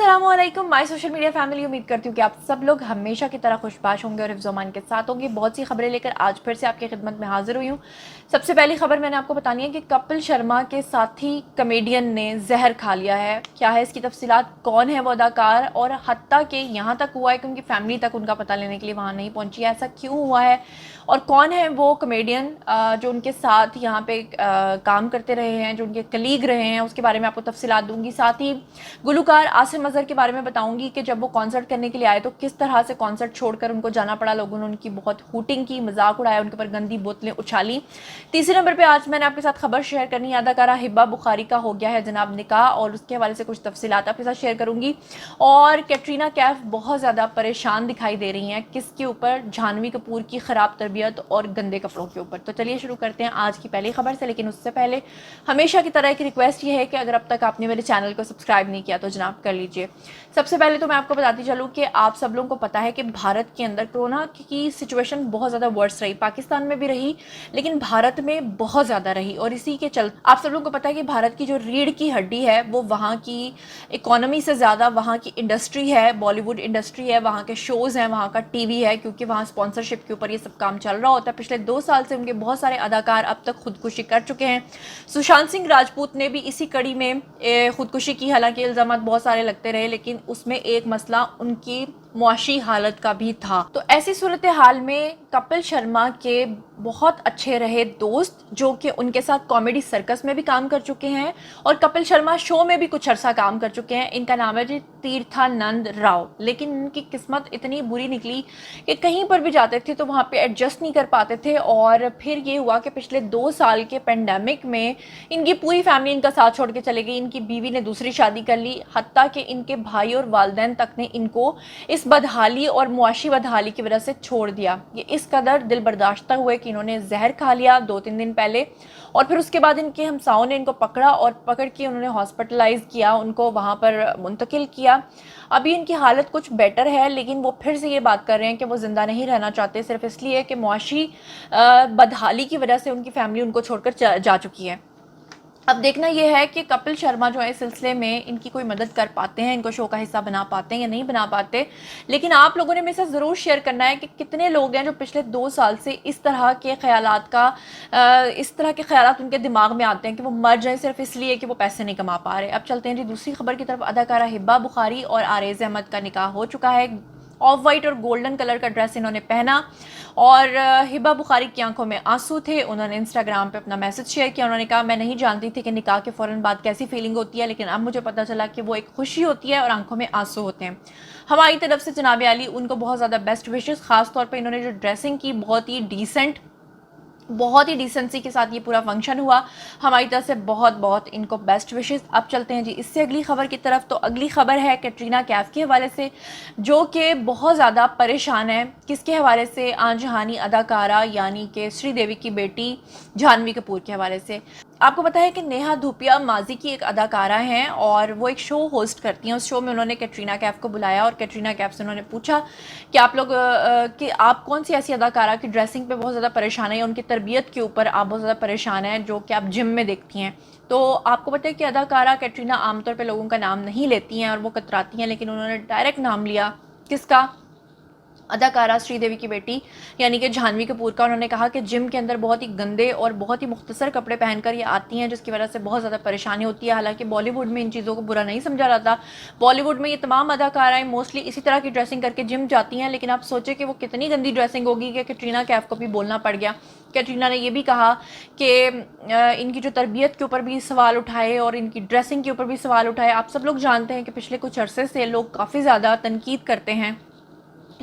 अस्सलामुअलैकुम my social media family. उम्मीद करती हूँ कि आप सब लोग हमेशा की तरह खुशबाश होंगे और हिफ्ज़-ओ-अमान के साथ होंगे। बहुत सी खबरें लेकर आज फिर से आपकी खिदमत में हाजिर हुई हूँ। सबसे पहली खबर मैंने आपको बतानी है कि कपिल शर्मा के साथी कमेडियन ने जहर खा लिया है। क्या है इसकी तफसीलात, कौन है वो अदाकार, और हत्ता कि यहाँ तक हुआ है कि उनकी फैमिली तक उनका पता लेने के लिए वहाँ नहीं पहुँची है। ऐसा क्यों हुआ है और कौन है वो कमेडियन जो उनके साथ यहाँ पे काम करते रहे हैं, जो उनके कलीग रहे हैं, उसके बारे में आपको तफसीलात दूंगी। साथ ही गुलकार आसिम अजहर के बारे में बताऊंगी कि जब वो कॉन्सर्ट करने के लिए आए तो किस तरह से कॉन्सर्ट छोड़कर उनको जाना पड़ा। लोगों ने उनकी बहुत हूटिंग की, मजाक उड़ाया, उनके ऊपर गंदी बोतलें उछाली। तीसरे नंबर पे आज मैंने आपके साथ खबर शेयर करनी है, अदाकारा हिब्बा बुखारी का हो गया है जनाब निकाह, और उसके हवाले से कुछ तफसीलात आपके साथ शेयर करूंगी। और कैटरीना कैफ बहुत ज़्यादा परेशान दिखाई दे रही हैं। किसके ऊपर? जाह्नवी कपूर की ख़राब तरबियत और गंदे कपड़ों के ऊपर। तो चलिए शुरू करते हैं आज की पहली खबर से, लेकिन उससे पहले हमेशा की तरह एक रिक्वेस्ट ये है कि अगर अब तक आपने मेरे चैनल को सब्सक्राइब नहीं किया तो जनाब कर लीजिए। सबसे पहले तो मैं आपको बताती चलूँ कि आप सब लोगों को पता है कि भारत के अंदर कोरोना की सिचुएशन बहुत ज़्यादा वर्स रही, पाकिस्तान में भी रही लेकिन भारत में बहुत ज़्यादा रही। और इसी के चलते आप सब लोगों को पता है कि भारत की जो रीढ़ की हड्डी है वो वहाँ की इकोनॉमी से ज़्यादा वहाँ की इंडस्ट्री है, बॉलीवुड इंडस्ट्री है, वहाँ के शोज़ हैं, वहाँ का टीवी है, क्योंकि वहाँ स्पॉन्सरशिप के ऊपर ये सब काम चल रहा होता है। पिछले 2 साल से उनके बहुत सारे अदाकार अब तक खुदकुशी कर चुके हैं। सुशांत सिंह राजपूत ने भी इसी कड़ी में खुदकुशी की, हालांकि इल्ज़ाम बहुत सारे लगते रहे लेकिन उसमें एक मसला उनकी मुआशी हालत का भी था। तो ऐसी सूरत हाल में कपिल शर्मा के बहुत अच्छे रहे दोस्त, जो कि उनके साथ कॉमेडी सर्कस में भी काम कर चुके हैं और कपिल शर्मा शो में भी कुछ अरसा काम कर चुके हैं, इनका नाम है जी तीर्थानंद राव। लेकिन इनकी किस्मत इतनी बुरी निकली कि कहीं पर भी जाते थे तो वहाँ पे एडजस्ट नहीं कर पाते थे। और फिर ये हुआ कि पिछले 2 साल के पेंडेमिक में इनकी पूरी फैमिली इनका साथ छोड़ के चले गई। इनकी बीवी ने दूसरी शादी कर ली, हत्ता कि इनके भाई और वालिदैन तक ने इनको इस बदहाली और मुआशी बदहाली की वजह से छोड़ दिया। ये इस कदर दिल बर्दाश्त हुए कि इन्होंने जहर खा लिया 2-3 दिन पहले, और फिर उसके बाद इनके हमसाओं ने इनको पकड़ा और पकड़ के उन्होंने हॉस्पिटलाइज किया, उनको वहाँ पर मुंतकिल किया। अभी इनकी हालत कुछ बेटर है लेकिन वो फिर से ये बात कर रहे हैं कि वो ज़िंदा नहीं रहना चाहते, सिर्फ इसलिए कि मुआशी बदहाली की वजह से उनकी फैमिली उनको छोड़कर जा चुकी है। अब देखना यह है कि कपिल शर्मा जो है इस सिलसिले में इनकी कोई मदद कर पाते हैं, इनको शो का हिस्सा बना पाते हैं या नहीं बना पाते। लेकिन आप लोगों ने मेरे साथ ज़रूर शेयर करना है कि कितने लोग हैं जो पिछले 2 साल से इस तरह के ख्यालात उनके दिमाग में आते हैं कि वो मर जाए सिर्फ इसलिए कि वो पैसे नहीं कमा पा रहे। अब चलते हैं जी दूसरी खबर की तरफ। अदाकारा हिब्बा बुखारी और आरेज़ अहमद का निकाह हो चुका है। ऑफ वाइट और गोल्डन कलर का ड्रेस इन्होंने पहना और हिब्बा बुखारी की आंखों में आंसू थे। उन्होंने इंस्टाग्राम पे अपना मैसेज शेयर किया। उन्होंने कहा, मैं नहीं जानती थी कि निकाह के फ़ौरन बाद कैसी फीलिंग होती है, लेकिन अब मुझे पता चला कि वो एक खुशी होती है और आंखों में आंसू होते हैं। हमारी तरफ से जनाब अली उनको बहुत ज़्यादा बेस्ट विशेस। ख़ास तौर पर इन्होंने जो ड्रेसिंग की बहुत ही डिसेंसी के साथ ये पूरा फंक्शन हुआ। हमारी तरफ से बहुत बहुत इनको बेस्ट विशेस। अब चलते हैं जी इससे अगली खबर की तरफ। तो अगली खबर है कैटरीना कैफ के हवाले से, जो कि बहुत ज़्यादा परेशान है। किसके हवाले से? आंजहानी अदाकारा यानी कि श्रीदेवी की बेटी जाह्नवी कपूर के हवाले से। आपको पता है कि नेहा धूपिया माजी की एक अदाकारा हैं और वो एक शो होस्ट करती हैं। उस शो में उन्होंने कैटरीना कैफ को बुलाया और कैटरीना कैफ से उन्होंने पूछा कि आप लोग कि आप कौन सी ऐसी अदाकारा की ड्रेसिंग पे बहुत ज़्यादा परेशान है या उनकी तरबियत के ऊपर आप बहुत ज़्यादा परेशान हैं जो कि आप जिम में देखती हैं। तो आपको पता है कि अदाकारा कैटरीना आमतौर पर लोगों का नाम नहीं लेती हैं और वो कतराती हैं, लेकिन उन्होंने डायरेक्ट नाम लिया किसका? अदाकारा श्रीदेवी की बेटी यानी कि जाह्नवी कपूर का। उन्होंने कहा कि जिम के अंदर बहुत ही गंदे और बहुत ही मुख्तसर कपड़े पहनकर ये आती हैं, जिसकी वजह से बहुत ज़्यादा परेशानी होती है। हालांकि बॉलीवुड में इन चीज़ों को बुरा नहीं समझा जाता। बॉलीवुड में ये तमाम अदाकाराएं मोस्टली इसी तरह की ड्रेसिंग करके जिम जाती हैं, लेकिन आप सोचें कि वो कितनी गंदी ड्रेसिंग होगी कि कैटरीना कैफ को भी बोलना पड़ गया। कैटरीना ने यह भी कहा कि इनकी जो तरबियत के ऊपर भी सवाल उठाए और इनकी ड्रेसिंग के ऊपर भी सवाल उठाए। आप सब लोग जानते हैं कि पिछले कुछ अरसे से लोग काफ़ी ज़्यादा तनकीद करते हैं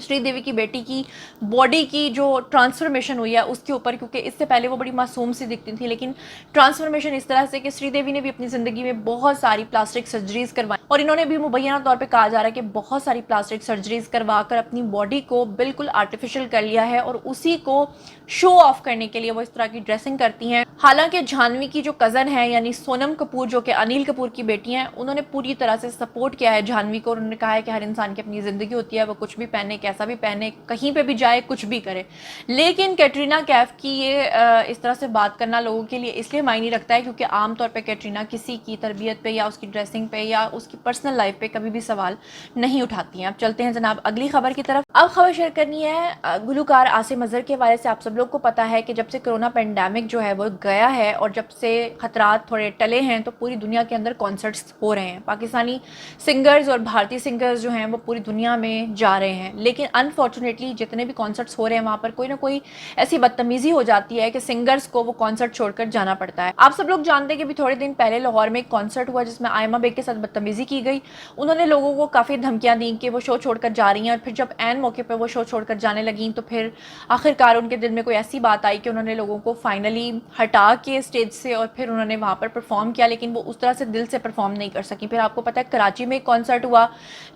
श्रीदेवी की बेटी की बॉडी की जो ट्रांसफॉर्मेशन हुई है उसके ऊपर, क्योंकि इससे पहले वो बड़ी मासूम सी दिखती थी, लेकिन ट्रांसफॉर्मेशन इस तरह से कि श्रीदेवी ने भी अपनी ज़िंदगी में बहुत सारी प्लास्टिक सर्जरीज करवाई और इन्होंने भी मुबैना तौर पे कहा जा रहा है कि बहुत सारी प्लास्टिक सर्जरीज करवा कर अपनी बॉडी को बिल्कुल आर्टिफिशियल कर लिया है और उसी को शो ऑफ करने के लिए वो इस तरह की ड्रेसिंग करती हैं। हालांकि जाह्नवी की जो कज़न है यानी सोनम कपूर जो कि अनिल कपूर की बेटी हैं, उन्होंने पूरी तरह से सपोर्ट किया है जाह्नवी को। उन्होंने कहा है कि हर इंसान की अपनी ज़िंदगी होती है, वो कुछ भी पहने कैसा भी पहने, कहीं पे भी जाए, कुछ भी करे। लेकिन कैटरीना कैफ की ये इस तरह से बात करना लोगों के लिए इसलिए मायने रखता है क्योंकि आमतौर पे कैटरीना किसी की तरबियत पे या उसकी ड्रेसिंग पे या उसकी पर्सनल लाइफ पे कभी भी सवाल नहीं उठाती हैं। अब चलते हैं जनाब अगली खबर की तरफ। अब खबर शेयर करनी है गुलकार आसिम अजहर के हवाले से। आप सब लोग को पता है कि जब से कोरोना पेंडेमिक जो है वो गया है और जब से खतरात थोड़े टले हैं तो पूरी दुनिया के अंदर कॉन्सर्ट्स हो रहे हैं। पाकिस्तानी सिंगर्स और भारतीय सिंगर्स जो हैं वो पूरी दुनिया में जा रहे हैं, लेकिन अनफॉर्चुनेटली जितने भी कॉन्सर्ट्स हो रहे हैं वहाँ पर कोई ना कोई ऐसी बदतमीजी हो जाती है कि सिंगर्स को वो कॉन्सर्ट छोड़कर जाना पड़ता है। आप सब लोग जानते हैं कि भी थोड़े दिन पहले लाहौर में एक कॉन्सर्ट हुआ जिसमें आयमा बेग के साथ बदतमीजी की गई। उन्होंने लोगों को काफ़ी धमकियां दी कि वो शो छोड़कर जा रही हैं, और फिर जब एन मौके पर वो शो छोड़कर जाने लगी तो फिर आखिरकार उनके दिल में कोई ऐसी बात आई कि उन्होंने लोगों को फाइनली हटा के स्टेज से और फिर उन्होंने वहाँ पर परफॉर्म किया, लेकिन वो उस तरह से दिल से परफॉर्म नहीं कर सकी। फिर आपको पता है कराची में एक कॉन्सर्ट हुआ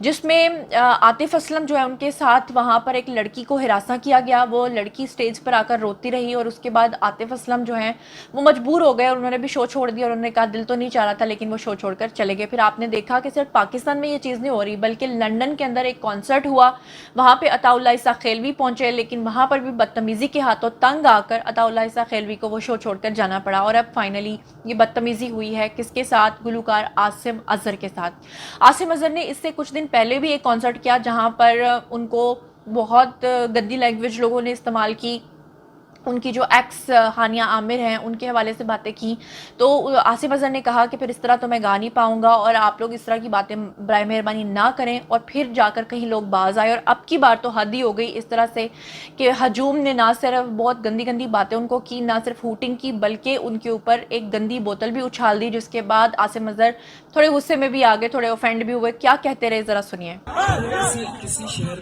जिसमें आतिफ असलम जो है उनके साथ वहाँ पर एक लड़की को हिरासा किया गया। वो लड़की स्टेज पर आकर रोती रही और उसके बाद आतिफ असलम जो हैं वो मजबूर हो गए और उन्होंने भी शो छोड़ दिया और उन्होंने कहा दिल तो नहीं चाह रहा था, लेकिन वो शो छोड़कर चले गए। फिर आपने देखा कि सिर्फ पाकिस्तान में ये चीज़ नहीं हो रही बल्कि लंदन के अंदर एक कॉन्सर्ट हुआ, वहाँ पर अताउल्लाह इसा खेलवी पहुँचे, लेकिन वहाँ पर भी बदतमीज़ी के हाथों तंग आकर अताउल्लाह इसा खेलवी को वो शो छोड़कर जाना पड़ा। और अब फाइनली ये बदतमीज़ी हुई है किसके साथ? गुलकार आसिम अजहर के साथ। आसिम अजहर ने इससे कुछ दिन पहले भी एक कॉन्सर्ट किया जहाँ पर उनको बहुत गंदी लैंग्वेज लोगों ने इस्तेमाल की, उनकी जो एक्स हानिया आमिर हैं उनके हवाले से बातें की। तो आसिम अजहर ने कहा कि फिर इस तरह तो मैं गा नहीं पाऊँगा और आप लोग इस तरह की बातें बराए मेहरबानी ना करें, और फिर जाकर कहीं लोग बाज आए। और अब की बार तो हद ही हो गई इस तरह से कि हजूम ने ना सिर्फ बहुत गंदी गंदी बातें उनको की, ना सिर्फ हूटिंग की, बल्कि उनके ऊपर एक गंदी बोतल भी उछाल दी, जिसके बाद आसिम अजहर थोड़े गुस्से में भी आ गए, थोड़े ऑफेंड भी हुए। क्या कहते रहे ज़रा सुनिए। किसी शहर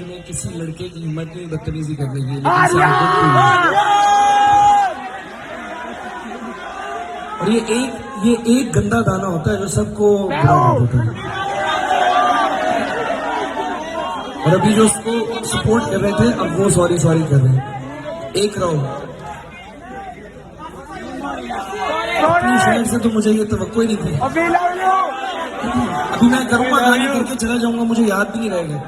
में किसी लड़के की हिम्मत नहीं बदतमीजी करने की, और ये एक गंदा दाना होता है जो सबको बुरा होता है। और अभी जो उसको सपोर्ट कर रहे थे अब वो सॉरी कर रहे हैं। एक रहो, अपनी शहर से तो मुझे ये तवक्को ही नहीं थी। अभी मैं करूंगा गाने करके चला जाऊंगा, मुझे याद भी नहीं रहेगा।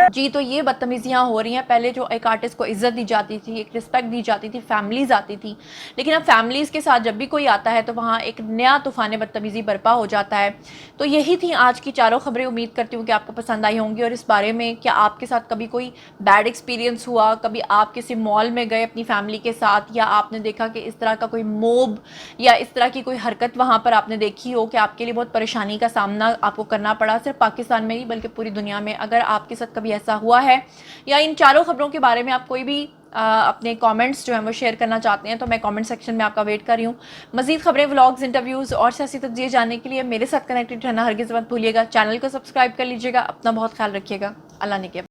जी, तो ये बदतमीजियाँ हो रही हैं। पहले जो एक आर्टिस्ट को इज्जत दी जाती थी, एक रिस्पेक्ट दी जाती थी, फैमिलीज आती थी, लेकिन अब फैमिलीज के साथ जब भी कोई आता है तो वहाँ एक नया तूफान बदतमीजी बर्पा हो जाता है। तो यही थी आज की चारों खबरें। उम्मीद करती हूँ कि आपको पसंद आई होंगी। और इस बारे में क्या आपके साथ कभी कोई बैड एक्सपीरियंस हुआ, कभी आप किसी मॉल में गए अपनी फैमिली के साथ, या आपने देखा कि इस तरह का कोई मोब या इस तरह की कोई हरकत वहाँ पर आपने देखी हो कि आपके लिए बहुत परेशानी का सामना आपको करना पड़ा, सिर्फ पाकिस्तान में ही बल्कि पूरी दुनिया में। अगर आपके साथ कभी ऐसा हुआ है या इन चारों खबरों के बारे में आप कोई भी अपने कमेंट्स जो हैं वो शेयर करना चाहते हैं तो मैं कमेंट सेक्शन में आपका वेट कर रही हूँ। मजीद खबरें, व्लॉग्स, इंटरव्यूज़ और सियासी तज्ज़िये जानने के लिए मेरे साथ कनेक्टेड रहना हरगिज़ मत भूलिएगा। चैनल को सब्सक्राइब कर लीजिएगा। अपना बहुत ख्याल रखिएगा। अल्लाह ने किया।